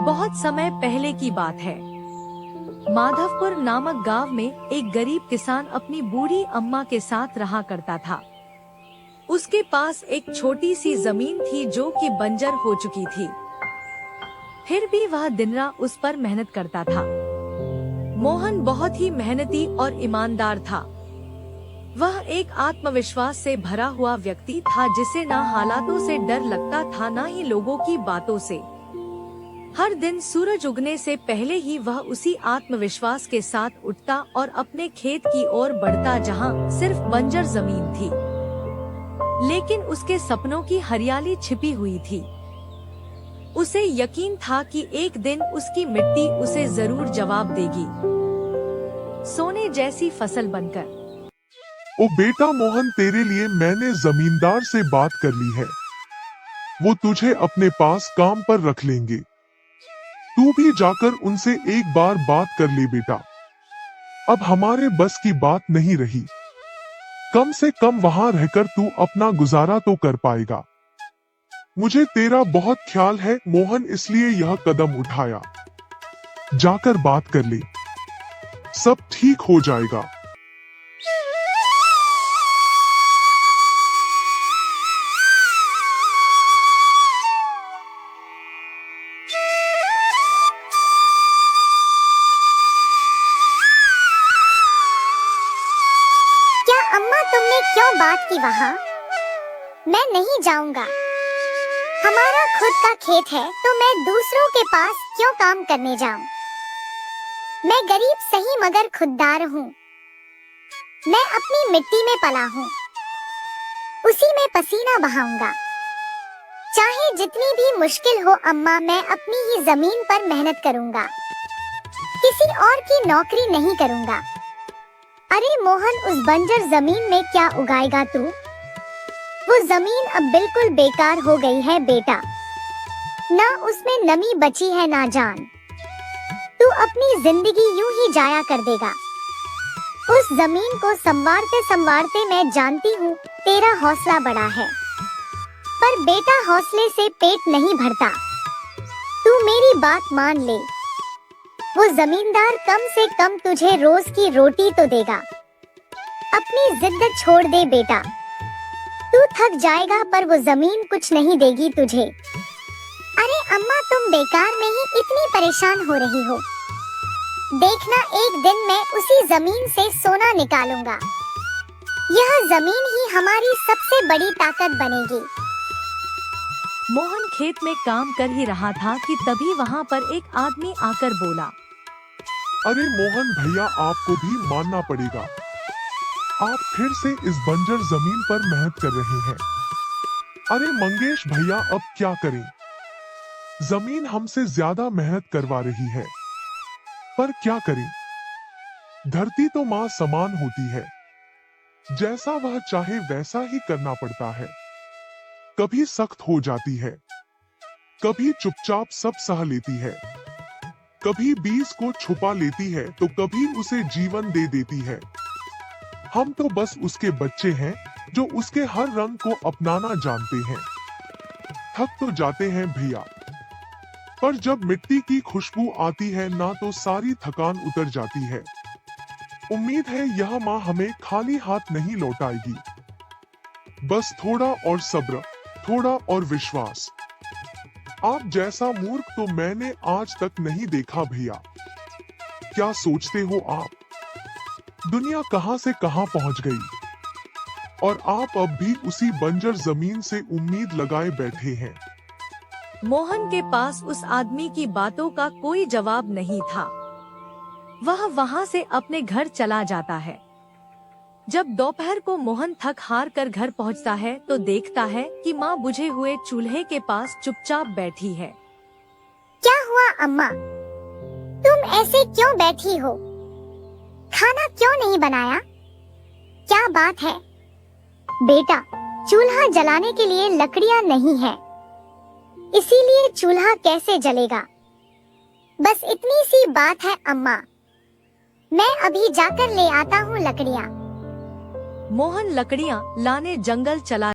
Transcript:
बहुत समय पहले की बात है। माधवपुर नामक गांव में एक गरीब किसान अपनी बूढ़ी अम्मा के साथ रहा करता था। उसके पास एक छोटी सी जमीन थी जो कि बंजर हो चुकी थी। फिर भी वह दिन रात उस पर मेहनत करता था। मोहन बहुत ही मेहनती और ईमानदार था। वह एक आत्मविश्वास से भरा हुआ व्यक्ति था जिसे न हालातों से डर लगता था न ही लोगों की बातों से। हर दिन सूरज उगने से पहले ही वह उसी आत्मविश्वास के साथ उठता और अपने खेत की ओर बढ़ता जहां सिर्फ बंजर जमीन थी, लेकिन उसके सपनों की हरियाली छिपी हुई थी। उसे यकीन था कि एक दिन उसकी मिट्टी उसे जरूर जवाब देगी, सोने जैसी फसल बनकर। ओ बेटा मोहन, तेरे लिए मैंने जमींदार से बात कर ली है। वो तुझे अपने पास काम पर रख लेंगे। तू भी जाकर उनसे एक बार बात कर ले बेटा। अब हमारे बस की बात नहीं रही। कम से कम वहां रहकर तू अपना गुजारा तो कर पाएगा। मुझे तेरा बहुत ख्याल है मोहन, इसलिए यह कदम उठाया। जाकर बात कर ले, सब ठीक हो जाएगा। अम्मा, तुमने क्यों बात की वहाँ? मैं नहीं जाऊंगा। हमारा खुद का खेत है तो मैं दूसरों के पास क्यों काम करने जाऊं? मैं गरीब सही मगर खुददार हूँ। मैं अपनी मिट्टी में पला हूँ, उसी में पसीना बहाऊंगा। चाहे जितनी भी मुश्किल हो अम्मा, मैं अपनी ही जमीन पर मेहनत करूंगा। किसी और की नौकरी नहीं करूंगा। अरे मोहन, उस बंजर जमीन में क्या उगाएगा तू? वो जमीन अब बिल्कुल बेकार हो गई है बेटा। ना उसमें नमी बची है ना जान। तू अपनी जिंदगी यूं ही जाया कर देगा। उस जमीन को संवारते संवारते मैं जानती हूँ तेरा हौसला बड़ा है, पर बेटा हौसले से पेट नहीं भरता। तू मेरी बात मान ले। वो जमींदार कम से कम तुझे रोज की रोटी तो देगा। अपनी जिद छोड़ दे बेटा। तू थक जाएगा पर वो जमीन कुछ नहीं देगी तुझे। अरे अम्मा, तुम बेकार में ही इतनी परेशान हो रही हो। देखना, एक दिन मैं उसी जमीन से सोना निकालूंगा। यह जमीन ही हमारी सबसे बड़ी ताकत बनेगी। मोहन खेत में काम कर ही रहा था कि तभी वहाँ पर एक आदमी आकर बोला, अरे मोहन भैया, आपको भी मानना पड़ेगा। आप फिर से इस बंजर जमीन पर मेहनत कर रहे हैं। अरे मंगेश भैया, अब क्या करें? जमीन हमसे ज्यादा मेहनत करवा रही है, पर क्या करें? धरती तो माँ समान होती है। जैसा वह चाहे वैसा ही करना पड़ता है। कभी सख्त हो जाती है, कभी चुपचाप सब सह लेती है, कभी बीज को छुपा लेती है तो कभी उसे जीवन दे देती है। हम तो बस उसके बच्चे हैं जो उसके हर रंग को अपनाना जानते हैं। थक तो जाते हैं भैया, पर जब मिट्टी की खुशबू आती है ना तो सारी थकान उतर जाती है। उम्मीद है यह माँ हमें खाली हाथ नहीं लौटाएगी। बस थोड़ा और सब्र, थोड़ा और विश्वास। आप जैसा मूर्ख तो मैंने आज तक नहीं देखा भैया। क्या सोचते हो आप? दुनिया कहां से कहां पहुंच गई, और आप अब भी उसी बंजर जमीन से उम्मीद लगाए बैठे हैं। मोहन के पास उस आदमी की बातों का कोई जवाब नहीं था। वह वहाँ से अपने घर चला जाता है। जब दोपहर को मोहन थक हार कर घर पहुँचता है तो देखता है कि माँ बुझे हुए चूल्हे के पास चुपचाप बैठी है। क्या हुआ अम्मा? तुम ऐसे क्यों बैठी हो? खाना क्यों नहीं बनाया? क्या बात है? बेटा, चूल्हा जलाने के लिए लकड़ियाँ नहीं है, इसीलिए चूल्हा कैसे जलेगा? बस इतनी सी बात है अम्मा। मैं अभी जाकर ले आता हूँ लकड़ियाँ। मोहन लकड़ियाँ लाने जंगल चला